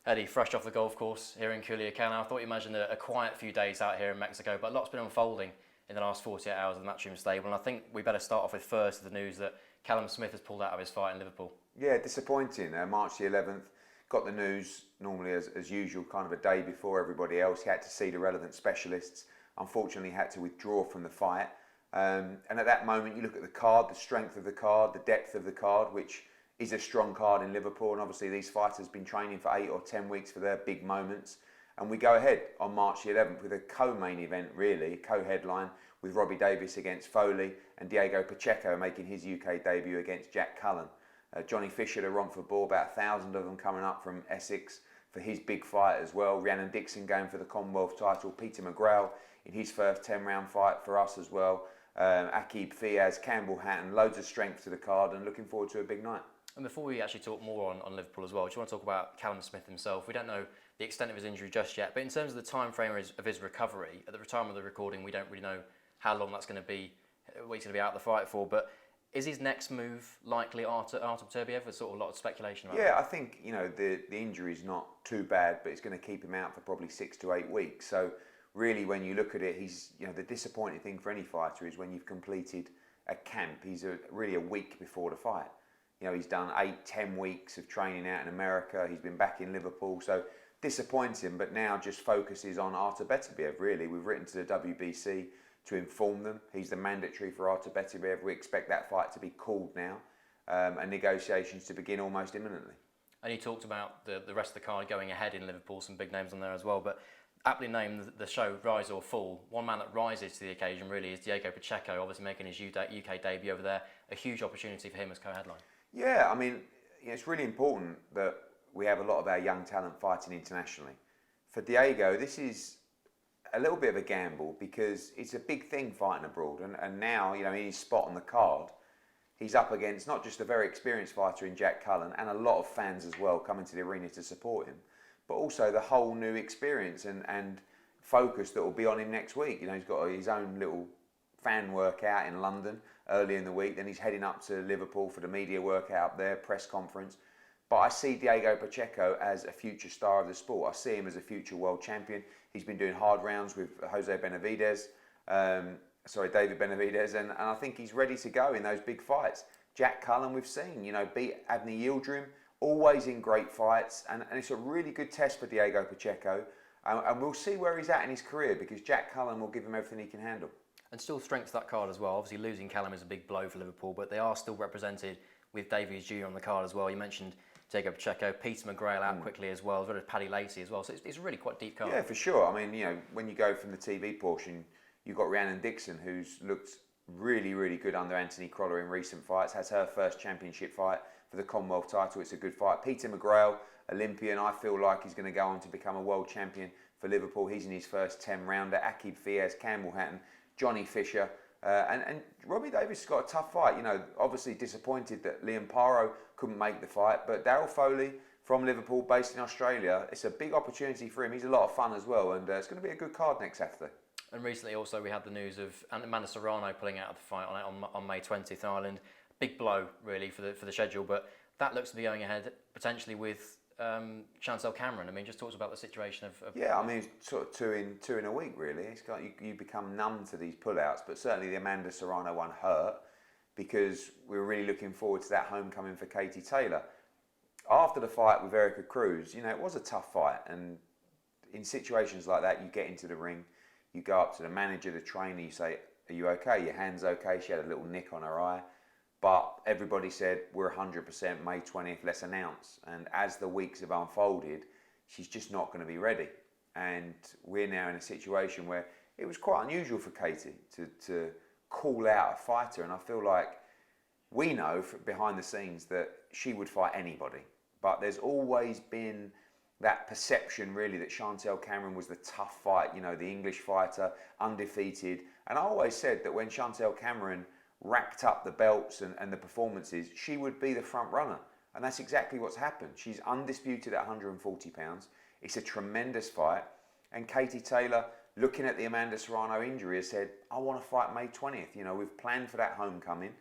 Eddie, fresh off the golf course here in Culiacán. I thought you imagined a quiet few days out here in Mexico, but a lot's been unfolding in the last 48 hours of the Matchroom stable, and I think we better start off with first the news that Callum Smith has pulled out of his fight in Liverpool. Yeah, disappointing. March the 11th, got the news normally as usual, kind of a day before everybody else. He had to see the relevant specialists. Unfortunately, he had to withdraw from the fight. And at that moment, you look at the card, the strength of the card, the depth of the card, which is a strong card in Liverpool. And obviously, these fighters have been training for 8 or 10 weeks for their big moments. And we go ahead on March the 11th with a co-main event, really, co-headline with Robbie Davies against Foley and Diego Pacheco making his UK debut against Jack Cullen. Johnny Fisher, the Romford Bull, about 1,000 of them coming up from Essex for his big fight as well. Rhiannon Dixon going for the Commonwealth title. Peter McGrail in his first 10-round fight for us as well. Akib Fiaz, Campbell Hatton, loads of strength to the card and looking forward to a big night. And before we actually talk more on Liverpool as well, do you want to talk about Callum Smith himself? We don't know the extent of his injury just yet, but in terms of the time frame of his recovery, at the time of the recording, we don't really know how long that's going to be, what he's going to be out of the fight for, but is his next move likely Artur Beterbiev? There's sort of a lot of speculation about that. I think, the injury is not too bad, but it's going to keep him out for probably 6 to 8 weeks. So really, when you look at it, he's, the disappointing thing for any fighter is when you've completed a camp, he's really a week before the fight. He's done 8-10 weeks of training out in America. He's been back in Liverpool. So disappointing, but now just focuses on Artur Beterbiev, really. We've written to the WBC to inform them. He's the mandatory for Artur Beterbiev. We expect that fight to be called now and negotiations to begin almost imminently. And you talked about the rest of the card going ahead in Liverpool, some big names on there as well, but aptly named the show Rise or Fall. One man that rises to the occasion really is Diego Pacheco, obviously making his UK debut over there. A huge opportunity for him as co-headline. Yeah, I mean, it's really important that we have a lot of our young talent fighting internationally. For Diego, this is a little bit of a gamble because it's a big thing fighting abroad, and now, in his spot on the card, he's up against not just a very experienced fighter in Jack Cullen and a lot of fans as well coming to the arena to support him, but also the whole new experience and focus that will be on him next week. He's got his own little fan workout in London early in the week, then he's heading up to Liverpool for the media workout there, press conference. But I see Diego Pacheco as a future star of the sport. I see him as a future world champion. He's been doing hard rounds with David Benavidez, and I think he's ready to go in those big fights. Jack Cullen, we've seen, beat Ebanie Bridges, always in great fights, and it's a really good test for Diego Pacheco. And we'll see where he's at in his career because Jack Cullen will give him everything he can handle. And still strength that card as well. Obviously losing Callum is a big blow for Liverpool, but they are still represented with Davies Jr. on the card as well. You mentioned Diego Pacheco, Peter McGrail out quickly as well as Paddy Lacey as well. So it's really quite deep card. Yeah, for sure. I mean, when you go from the TV portion, you've got Rhiannon Dixon, who's looked really, really good under Anthony Crolla in recent fights, has her first championship fight for the Commonwealth title. It's a good fight. Peter McGrail, Olympian, I feel like he's going to go on to become a world champion for Liverpool. He's in his first 10-rounder. Akib Fiaz, Campbell Hatton, Johnny Fisher, and Robbie Davies has got a tough fight. Obviously disappointed that Liam Paro couldn't make the fight, but Daryl Foley from Liverpool, based in Australia, it's a big opportunity for him. He's a lot of fun as well, and it's going to be a good card next Saturday. And recently also we had the news of Amanda Serrano pulling out of the fight on May 20th in Ireland. Big blow really for the schedule, but that looks to be going ahead potentially with Chantelle Cameron. I mean, just talks about the situation of Yeah, I mean, sort of two in a week really. It's got you become numb to these pullouts, but certainly the Amanda Serrano one hurt because we were really looking forward to that homecoming for Katie Taylor. After the fight with Erica Cruz, it was a tough fight, and in situations like that, you get into the ring, you go up to the manager, the trainer, you say, "Are you okay? Your hand's okay?" She had a little nick on her eye. But everybody said, we're 100% May 20th, let's announce. And as the weeks have unfolded, she's just not going to be ready. And we're now in a situation where it was quite unusual for Katie to call out a fighter. And I feel like we know behind the scenes that she would fight anybody. But there's always been that perception really that Chantelle Cameron was the tough fight, the English fighter, undefeated. And I always said that when Chantelle Cameron racked up the belts and the performances, she would be the front runner. And that's exactly what's happened. She's undisputed at 140 pounds. It's a tremendous fight. And Katie Taylor, looking at the Amanda Serrano injury, has said, I want to fight May 20th. We've planned for that homecoming.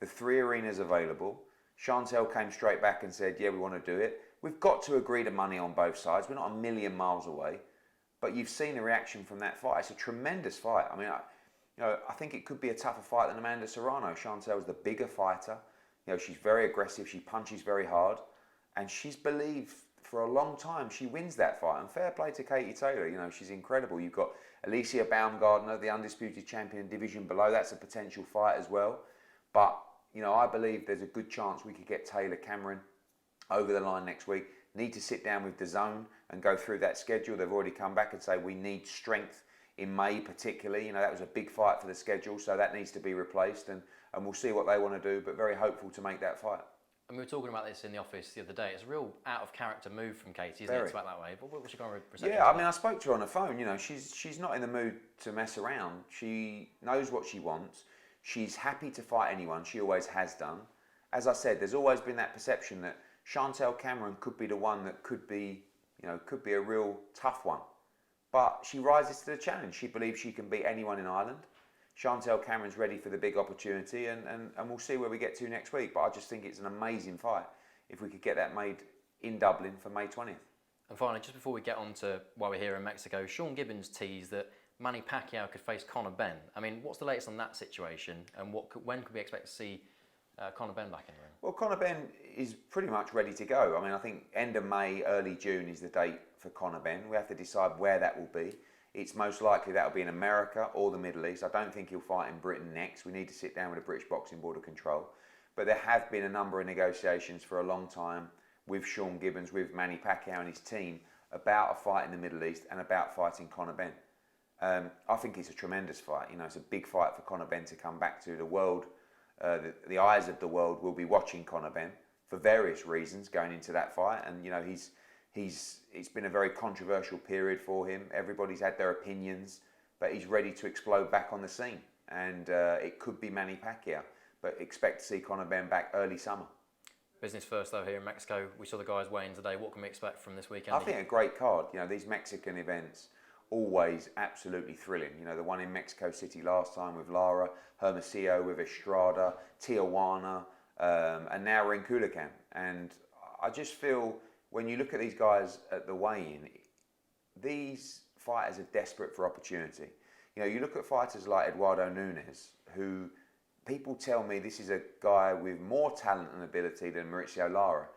The 3 arenas available. Chantelle came straight back and said, yeah, we want to do it. we've got to agree to money on both sides. We're not a million miles away, but you've seen the reaction from that fight. It's a tremendous fight. I mean, I think it could be a tougher fight than Amanda Serrano. Chantelle's the bigger fighter. She's very aggressive. She punches very hard, and she's believed for a long time she wins that fight. And fair play to Katie Taylor. She's incredible. You've got Alicia Baumgardner, the undisputed champion division below. That's a potential fight as well. But I believe there's a good chance we could get Taylor Cameron over the line next week. Need to sit down with DAZN and go through that schedule. They've already come back and say we need strength in May particularly. That was a big fight for the schedule, so that needs to be replaced, and we'll see what they want to do, but very hopeful to make that fight. And we were talking about this in the office the other day. It's a real out of character move from Katie, isn't it, to act that way? But what's your kind of perception? Yeah, I mean, I spoke to her on the phone. She's not in the mood to mess around. She knows what she wants. She's happy to fight anyone. She always has done. As I said, there's always been that perception that Chantelle Cameron could be the one that could be a real tough one. But she rises to the challenge. She believes she can beat anyone in Ireland. Chantelle Cameron's ready for the big opportunity, and we'll see where we get to next week. But I just think it's an amazing fight if we could get that made in Dublin for May 20th. And finally, just before we get on to why we're here in Mexico, Sean Gibbons teased that Manny Pacquiao could face Conor Benn. I mean, what's the latest on that situation, and when could we expect to see Conor Benn back in the ring? Well, Conor Benn is pretty much ready to go. I mean, I think end of May, early June is the date for Conor Benn. We have to decide where that will be. It's most likely that will be in America or the Middle East. I don't think he'll fight in Britain next. We need to sit down with the British Boxing Board of Control. But there have been a number of negotiations for a long time with Sean Gibbons, with Manny Pacquiao and his team about a fight in the Middle East and about fighting Conor Benn. I think it's a tremendous fight. It's a big fight for Conor Benn to come back to. The world, the eyes of the world will be watching Conor Benn for various reasons going into that fight. And, it's been a very controversial period for him. Everybody's had their opinions, but he's ready to explode back on the scene. And it could be Manny Pacquiao, but expect to see Conor Benn back early summer. Business first though here in Mexico. We saw the guys weigh in today. What can we expect from this weekend? I think a great card. These Mexican events, always absolutely thrilling. The one in Mexico City last time with Lara, Hermosillo with Estrada, Tijuana, and now we're in Culiacan. And I just feel when you look at these guys at the weigh-in, these fighters are desperate for opportunity. You look at fighters like Eduardo Nunes, who people tell me this is a guy with more talent and ability than Mauricio Lara.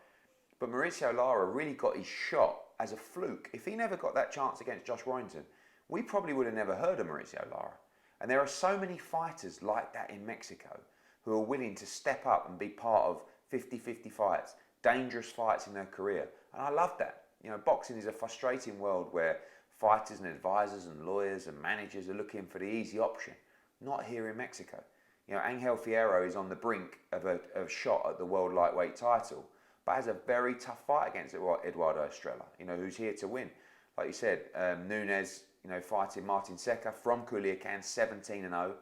But Mauricio Lara really got his shot as a fluke. If he never got that chance against Josh Warrington, we probably would have never heard of Mauricio Lara. And there are so many fighters like that in Mexico who are willing to step up and be part of 50-50 fights, dangerous fights in their career. And I love that. Boxing is a frustrating world where fighters and advisors and lawyers and managers are looking for the easy option. Not here in Mexico. Angel Fierro is on the brink of a shot at the world lightweight title, but has a very tough fight against Eduardo Estrella, who's here to win. Like you said, Nunes, fighting Martin Seca from Culiacan, 17-0.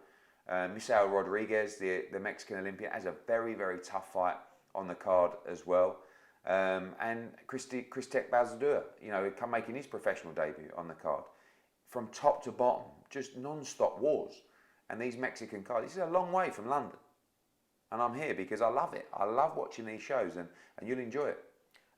Misael Rodriguez, the Mexican Olympian, has a very, very tough fight on the card as well. And Kristec Balzadeur, making his professional debut on the card. From top to bottom, just non-stop wars. And these Mexican cards, this is a long way from London. And I'm here because I love it. I love watching these shows, and you'll enjoy it.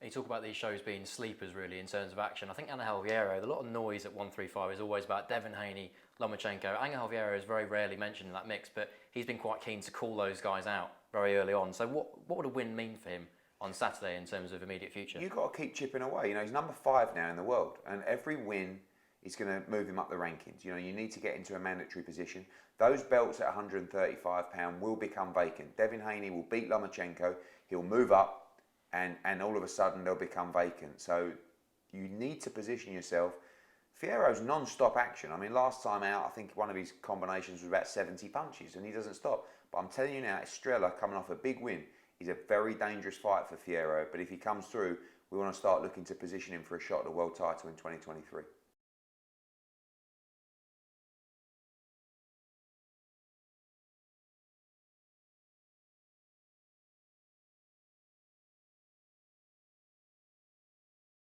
And you talk about these shows being sleepers, really, in terms of action. I think Angel Fierro, a lot of noise at 135 is always about Devin Haney, Lomachenko. Angel Fierro is very rarely mentioned in that mix, but he's been quite keen to call those guys out very early on. So what would a win mean for him on Saturday in terms of immediate future? You've got to keep chipping away. He's number 5 now in the world, and every win is going to move him up the rankings. You need to get into a mandatory position. Those belts at £135 will become vacant. Devin Haney will beat Lomachenko. He'll move up, and all of a sudden they'll become vacant. So you need to position yourself. Fierro's non-stop action. I mean, last time out, I think one of his combinations was about 70 punches, and he doesn't stop. But I'm telling you now, Estrella coming off a big win is a very dangerous fight for Fierro. But if he comes through, we want to start looking to position him for a shot at the world title in 2023.